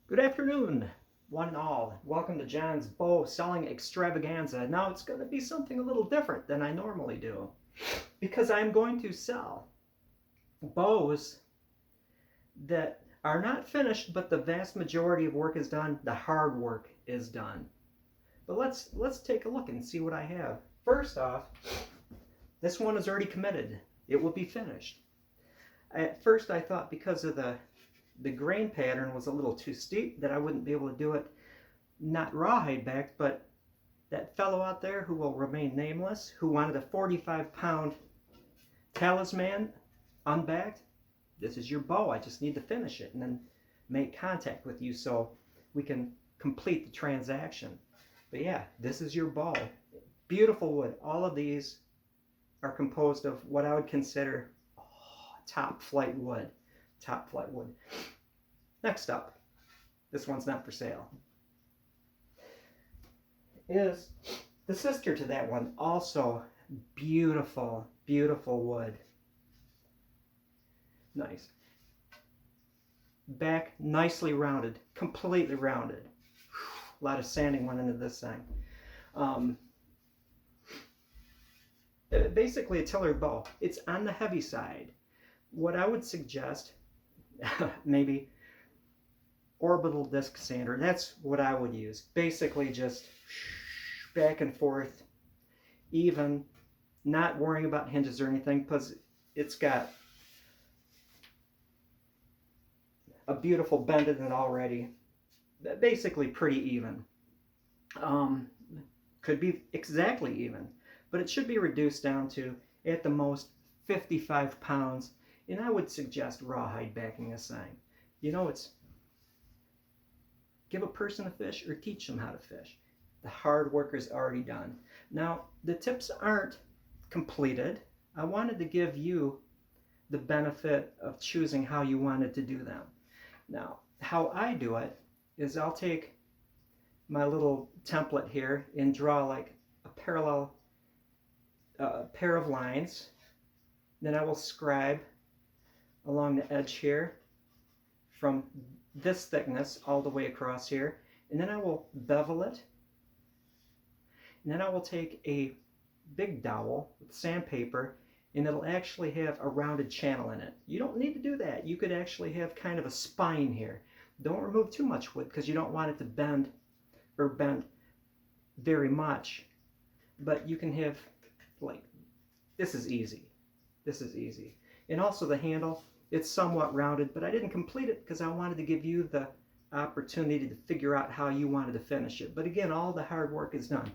Good afternoon, one and all. Welcome to John's bow selling extravaganza. Now it's going to be something a little different than I normally do because I'm going to sell bows that are not finished, but the vast majority of work is done. The hard work is done. But let's take a look and see what I have. First off, this one is already committed. It will be finished. At first I thought because of the grain pattern was a little too steep that I wouldn't be able to do it not rawhide backed, but that fellow out there who will remain nameless, who wanted a 45-pound Talisman unbacked, this is your bow. I just need to finish it and then make contact with you so we can complete the transaction. But yeah, this is your bow. Beautiful wood. All of these are composed of what I would consider top flight wood. Top flight wood. Next up, this one's not for sale, is the sister to that one. Also beautiful, beautiful wood. Nice. Back nicely rounded, completely rounded. A lot of sanding went into this thing. Basically a tiller bow. It's on the heavy side. What I would suggest, maybe orbital disc sander. That's what I would use. Basically just back and forth, even, not worrying about hinges or anything, because it's got a beautiful bend in it already. Basically pretty even. Could be exactly even, but it should be reduced down to, at the most, 55 pounds. And I would suggest rawhide backing this thing. You know, it's give a person a fish or teach them how to fish. The hard work is already done. Now, the tips aren't completed. I wanted to give you the benefit of choosing how you wanted to do them. Now, how I do it is I'll take my little template here and draw like a parallel pair of lines. Then I will scribe along the edge here from this thickness all the way across here, and then I will bevel it, and then I will take a big dowel with sandpaper, and it'll actually have a rounded channel in it. You don't need to do that. You could actually have kind of a spine here. Don't remove too much wood because you don't want it to bend or bend very much, but you can have, like, this is easy. This is easy. And also the handle, it's somewhat rounded, but I didn't complete it because I wanted to give you the opportunity to figure out how you wanted to finish it. But again, all the hard work is done.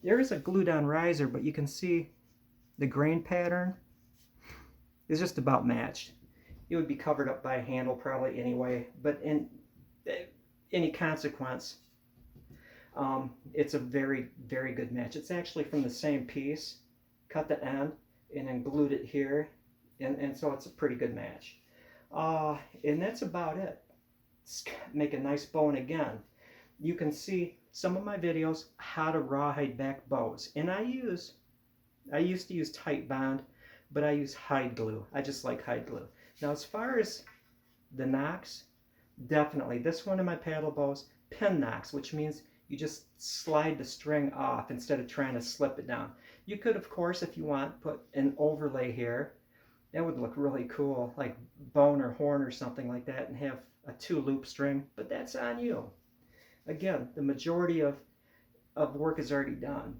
There is a glue down riser, but you can see the grain pattern is just about matched. It would be covered up by a handle probably anyway, but in any consequence, it's a very, very good match. It's actually from the same piece. Cut the end and then glued it here. And so it's a pretty good match. And that's about it. Make a nice bow. And again, you can see some of my videos how to rawhide back bows. And I used to use tight bond, but I use hide glue. I just like hide glue. Now as far as the knocks, definitely this one in my paddle bows, pin knocks, which means you just slide the string off instead of trying to slip it down. You could, of course, if you want, put an overlay here. That would look really cool, like bone or horn or something like that, and have a 2-loop string, but that's on you. Again, the majority of work is already done.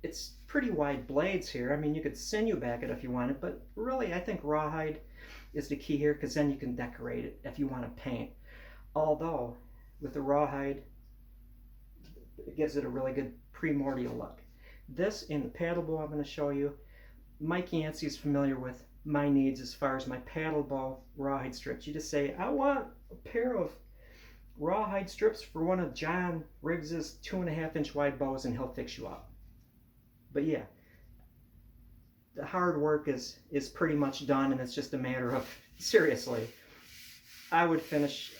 It's pretty wide blades here. I mean, you could sinew back it if you wanted, but really I think rawhide is the key here because then you can decorate it if you want to paint. Although, with the rawhide, it gives it a really good primordial look. This in the paddle bow I'm going to show you, Mike Yancey's familiar with my needs as far as my paddle bow rawhide strips. You just say, I want a pair of rawhide strips for one of John Riggs's 2.5-inch wide bows, and he'll fix you up. But yeah, the hard work is pretty much done, and it's just a matter of, seriously, I would finish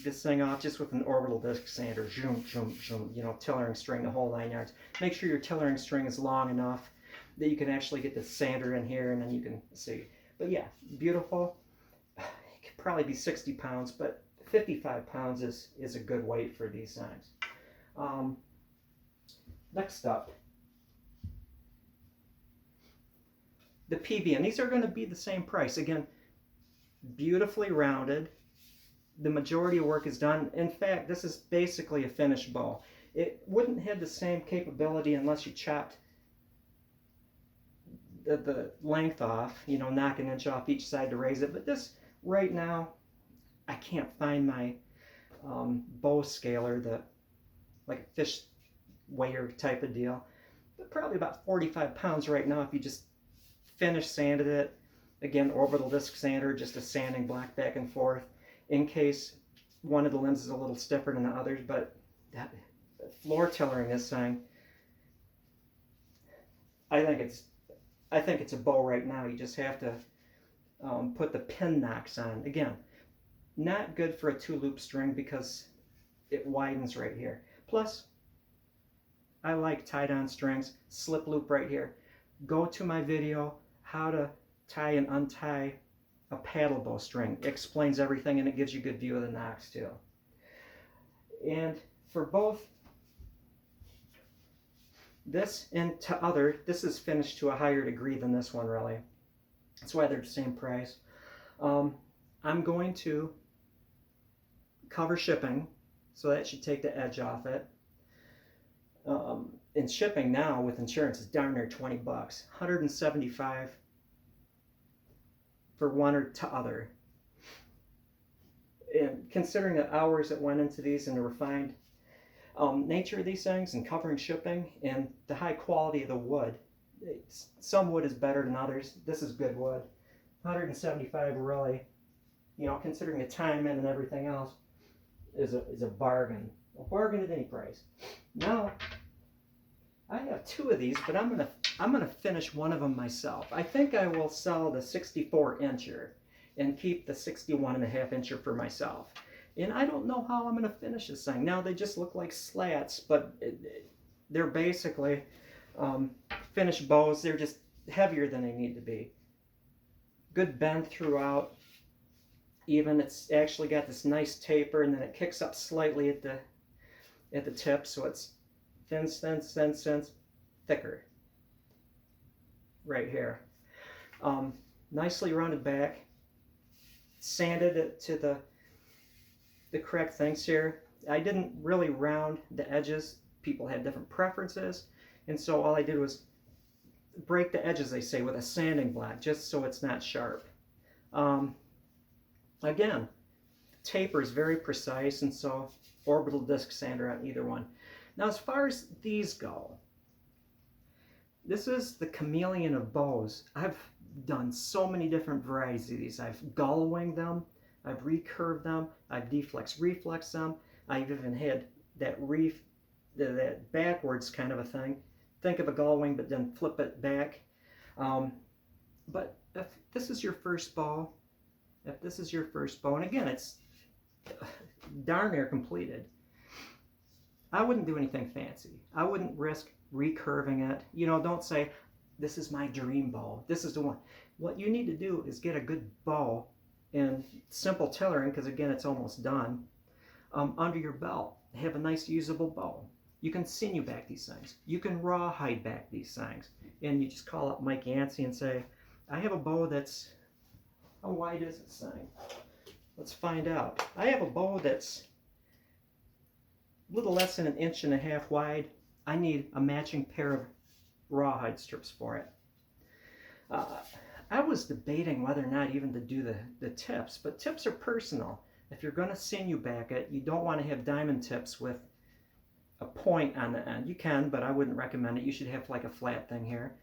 this thing off just with an orbital disc sander, zoom, zoom, zoom, you know, tillering string, the whole 9 yards. Make sure your tillering string is long enough that you can actually get the sander in here and then you can see. But yeah, beautiful. probably be 60 pounds, but 55 pounds is a good weight for these things. Next up, the PB, and these are going to be the same price. Again, beautifully rounded. The majority of work is done. In fact, this is basically a finished bow. It wouldn't have the same capability unless you chopped the length off, you know, knock an inch off each side to raise it. But this, right now, I can't find my bow scaler, like a fish weigher type of deal. But probably about 45 pounds right now if you just finish sanded it. Again, orbital disc sander, just a sanding block back and forth in case one of the limbs is a little stiffer than the others. But that floor tillering this thing, I think it's a bow right now. You just have to put the pin knocks on. Again, not good for a 2-loop string because it widens right here. Plus, I like tied-on strings. Slip loop right here. Go to my video, how to tie and untie a paddle bow string. It explains everything and it gives you a good view of the knocks too. And for both this and to other, this is finished to a higher degree than this one really. That's why they're the same price. I'm going to cover shipping, so that should take the edge off it. And shipping now with insurance is darn near 20 bucks. 175 for one or to other. And considering the hours that went into these and the refined nature of these things and covering shipping and the high quality of the wood, some wood is better than others. This is good wood. 175 really, you know, considering the time in and everything else, is a bargain. A bargain at any price. Now, I have 2 of these, but I'm gonna finish one of them myself. I think I will sell the 64-incher and keep the 61.5-incher for myself. And I don't know how I'm gonna finish this thing. Now they just look like slats, but they're basically finished bows. They're just heavier than they need to be. Good bend throughout. Even it's actually got this nice taper, and then it kicks up slightly at the tip, so it's thin, thicker right here. Nicely rounded back. Sanded it to the correct things here. I didn't really round the edges. People had different preferences, and so all I did was break the edges, they say, with a sanding block, just so it's not sharp. Again, taper is very precise, and so orbital disc sander on either one. Now, as far as these go, this is the chameleon of bows. I've done so many different varieties of these. I've gull winged them, I've recurved them, I've deflex reflex them. I've even had that that backwards kind of a thing. Think of a gull wing, but then flip it back. But if this is your first bow, and again, it's darn near completed, I wouldn't do anything fancy. I wouldn't risk recurving it. You know, don't say, this is my dream bow. This is the one. What you need to do is get a good bow and simple tailoring, because again, it's almost done, under your belt. Have a nice usable bow. You can sinew back these things. You can rawhide back these things. And you just call up Mike Yancey and say, I have a bow that's, how wide is this thing? Let's find out. I have a bow that's a little less than 1.5 inches wide. I need a matching pair of rawhide strips for it. I was debating whether or not even to do the tips, but tips are personal. If you're going to sinew back it, you don't want to have diamond tips with a point on the end. You can, but I wouldn't recommend it. You should have like a flat thing here.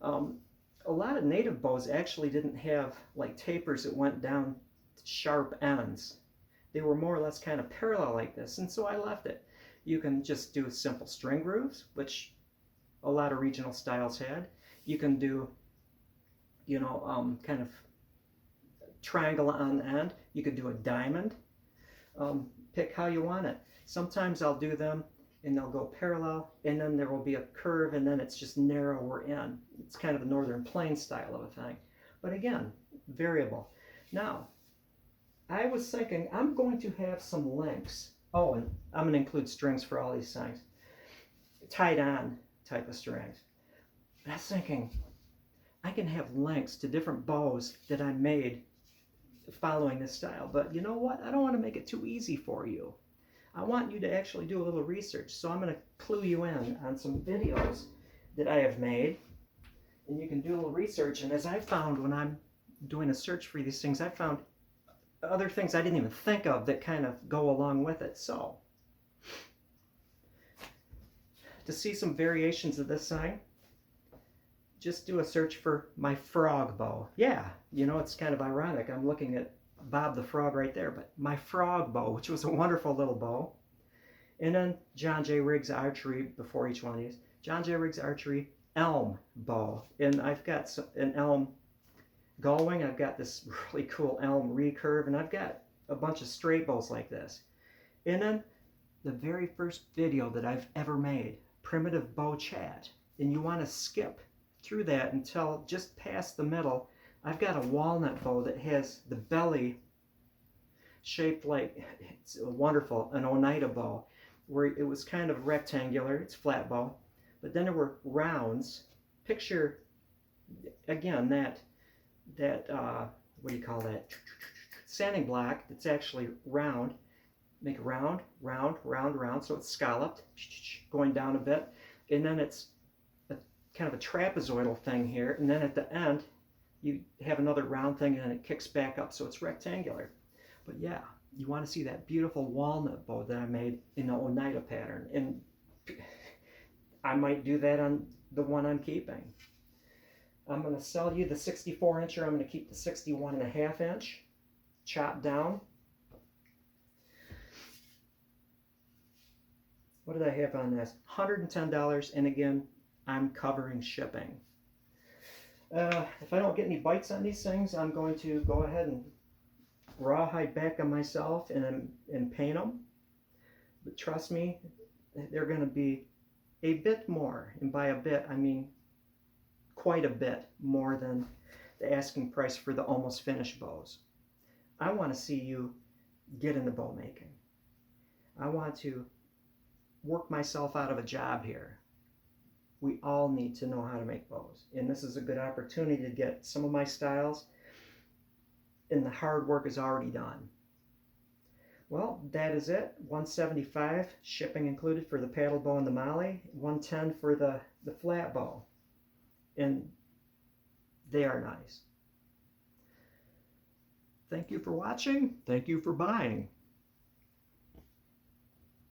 A lot of native bows actually didn't have like tapers that went down sharp ends. They were more or less kind of parallel like this, and so I left it. You can just do simple string grooves, which a lot of regional styles had. You can do, you know, kind of triangle on the end. You could do a diamond. Pick how you want it. Sometimes I'll do them and they'll go parallel, and then there will be a curve, and then it's just narrower in. It's kind of a northern plain style of a thing. But again, variable. Now, I was thinking I'm going to have some links. Oh, and I'm going to include strings for all these things. Tied on type of strings. And I was thinking I can have links to different bows that I made following this style. But you know what? I don't want to make it too easy for you. I want you to actually do a little research. So I'm going to clue you in on some videos that I have made. And you can do a little research. And as I found when I'm doing a search for these things, I found other things I didn't even think of that kind of go along with it. So to see some variations of this sign, just do a search for my frog bow. Yeah, you know, it's kind of ironic. I'm looking at Bob the Frog right there, but my frog bow, which was a wonderful little bow. And then John J. Riggs Archery before each one of these. John J. Riggs Archery elm bow. And I've got an elm gullwing. I've got this really cool elm recurve, and I've got a bunch of straight bows like this. And then the very first video that I've ever made, primitive bow chat. And you want to skip through that until just past the middle. I've got a walnut bow that has the belly shaped like, it's wonderful, an Oneida bow, where it was kind of rectangular. It's flat bow, but then there were rounds. Picture again that what do you call that, sanding block that's actually round. Make a round, round, round, round, so it's scalloped, going down a bit, and then it's kind of a trapezoidal thing here, and then at the end you have another round thing, and then it kicks back up, so it's rectangular. But yeah, you want to see that beautiful walnut bow that I made in the Oneida pattern, and I might do that on the one I'm keeping. I'm going to sell you the 64 incher. I'm going to keep the 61.5 inch chopped down. What did I have on this? $110, and again, I'm covering shipping. If I don't get any bites on these things, I'm going to go ahead and rawhide back on myself and paint them. But trust me, they're going to be a bit more, and by a bit I mean quite a bit more than the asking price for the almost finished bows. I want to see you get into bow making. I want to work myself out of a job here. We all need to know how to make bows, and this is a good opportunity to get some of my styles, and the hard work is already done. Well, that is it. $175 shipping included for the paddle bow and the molly, $110 for the flat bow, and they are nice. Thank you for watching. Thank you for buying.